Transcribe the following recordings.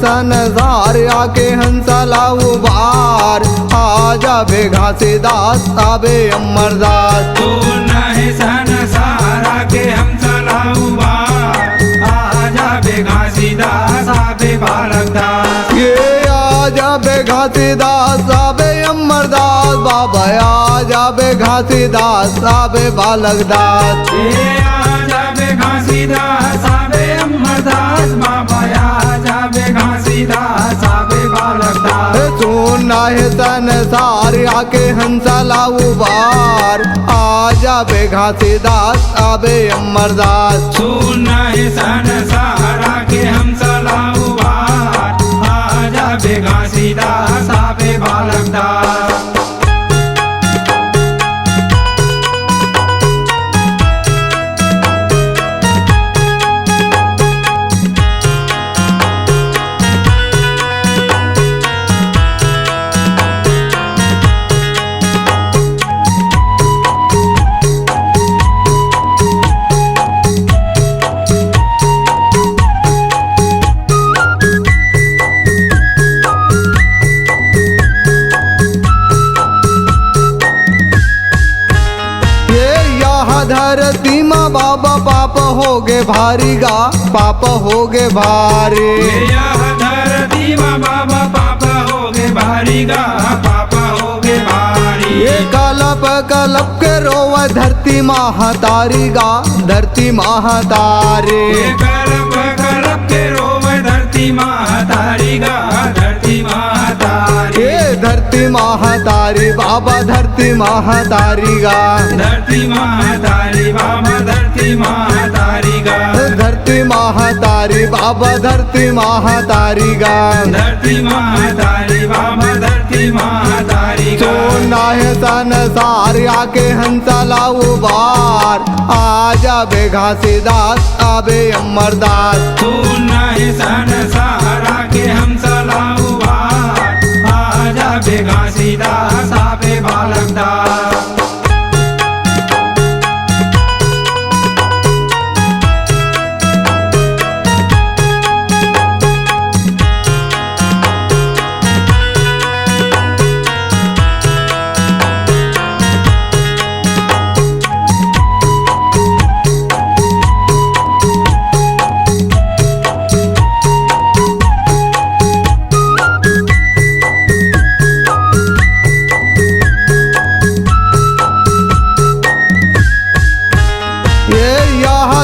संसार आके हंसला उबार, आजा बे घासीदास आबे अमरदास। सुन है संसार आके हंसला उबार, आजा बे घासीदास आबे बालकदास। ये आजा बे घासीदास आबे अमरदास, बाबा आजा बे घासीदास आबे बालकदास। ये आजा बे घासीदास आबे अमरदास, बाबा आजा बे घासीदास आबे बालकदास। सुना है संसार आके हंसला उबार, आजा बे घासीदास आबे अमरदास। सुन है संसार आके हंसला उबार, आजा बे घासीदास आबे बालकदास। धरती माँ बाबा पाप हो गे भारी गा, पाप हो गे भारी। यह धरती माँ बाबा पाप हो गे भारी गा, पाप हो गे भारी। ये कलप कलप के रोव धरती महतारी गा, धरती महतारी। कलप कलप के रोव धरती महतारी गा, धरती महतारी। ये धरती महतारी बाबा धरती महतारी गा, धरती महतारी बाबा धरती महतारी गा। धरती महतारी बाबा धरती महतारी गा। धरती महतारी बाबा धरती महतारी गा। सोना है संसार आके हंसला उबार, आजा बे घासीदास आबे अमरदास। सुन है संसार आके हंसला उबार, आजा बे घासीदास आबे बालकदास।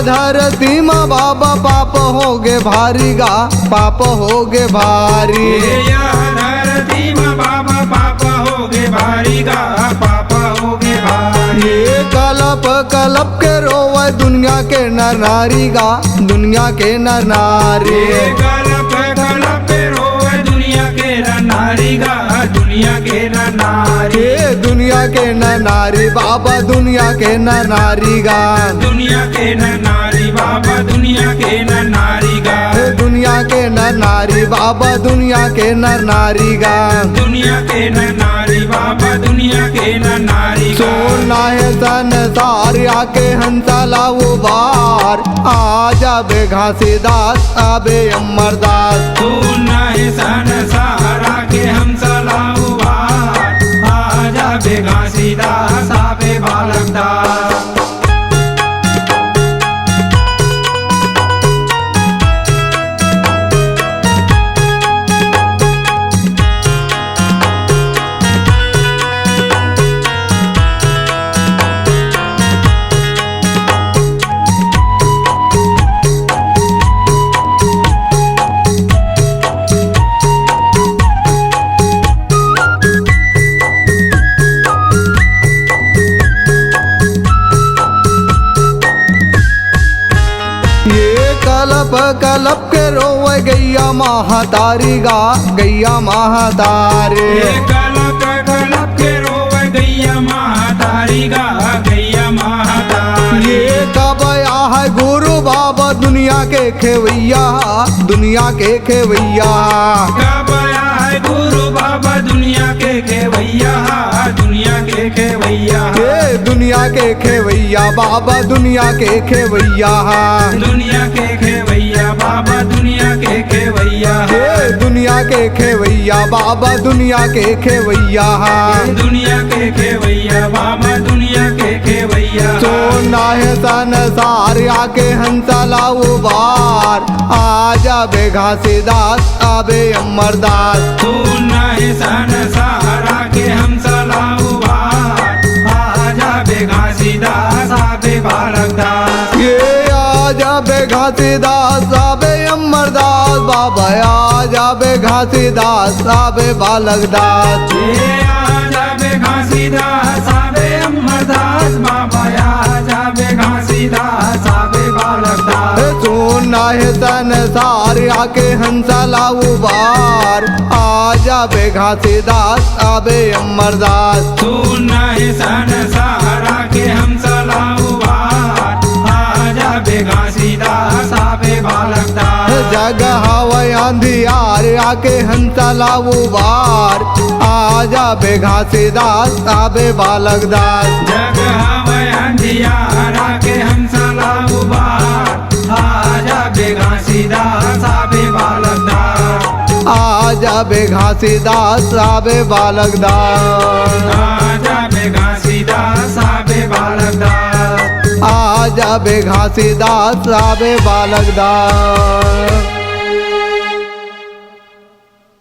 धरती माँ बाबा पाप हो गे भारी गा, पाप हो गे भारी। यह धरती माँ बाबा पाप हो गे भारी गा, पाप हो गे भारी। ये कलप कलप के रोव दुनिया के नर नारी गा, दुनिया के नर नारी। कलप कलप के रोव दुनिया के नर नारी गा, दुनिया के नर नारी। ये दुनिया के नर नारी बाबा दुनिया के नर नारी गा, दुनिया के नर नारी बाबा दुनिया के नर नारी गा। दुनिया के नर नारी बाबा दुनिया के नर नारी गा। दुनिया के नर नारी बाबा दुनिया के नर नारी गा। सोना है संसार आके हंसला उबार, आजा बे घासीदास आबे अमरदास। सुन है संसार आके हंसला उबार, आजा बे घासीदास आबे बालकदास। कलप कलप के रोवे गैया महतारी गा, गैया महतारी। कलप कलप के रोवे गैया महतारी गा, गैया महतारी। ये कब है गुरु बाबा दुनिया के खेवैया, दुनिया के खेवैया। कब है गुरु बाबा दुनिया के खेवैया, दुनिया के खेवैया। दुनिया के खेवैया खेवैया बाबा दुनिया के खेवैया दुनिया के खेवैया बाबा दुनिया के खेवैया हे दुनिया के खेवैया बाबा दुनिया के खेवैया दुनिया के खेवैया बाबा दुनिया के खेवैया सोना है संसार आके हंसा लाओ बार आजा बे घासीदास आबे अमरदास सुनना है संसारा के हम सलाहू बार आजा बे घासीदास आबे बालकदास ये आजा बे घासीदास आबे अमरदास बाबा आजा बे घासीदास आबे बालकदास ये आजा बे घासीदास आबे अमरदास बाबा आजा बे घासीदास आबे बालकदास सोना है संसार आके हंसा लाओ बार आजा बे घासीदास आबे अमरदास सुनना है संसारा के हम सलाहू बार आजा बे घासीदास आबे बालकदास जग हवाई अंधियार आके हंसा लाओ बार आजा बे घासीदास आबे बालकदास जग हवै अंधियारा के हम सलाहू बार आजा बे घासीदास आबे बालकदास आजा बे घासीदास आबे बालकदास आजा बे घासीदास आबे बालकदास आजा बे घासीदास आबे बालकदास।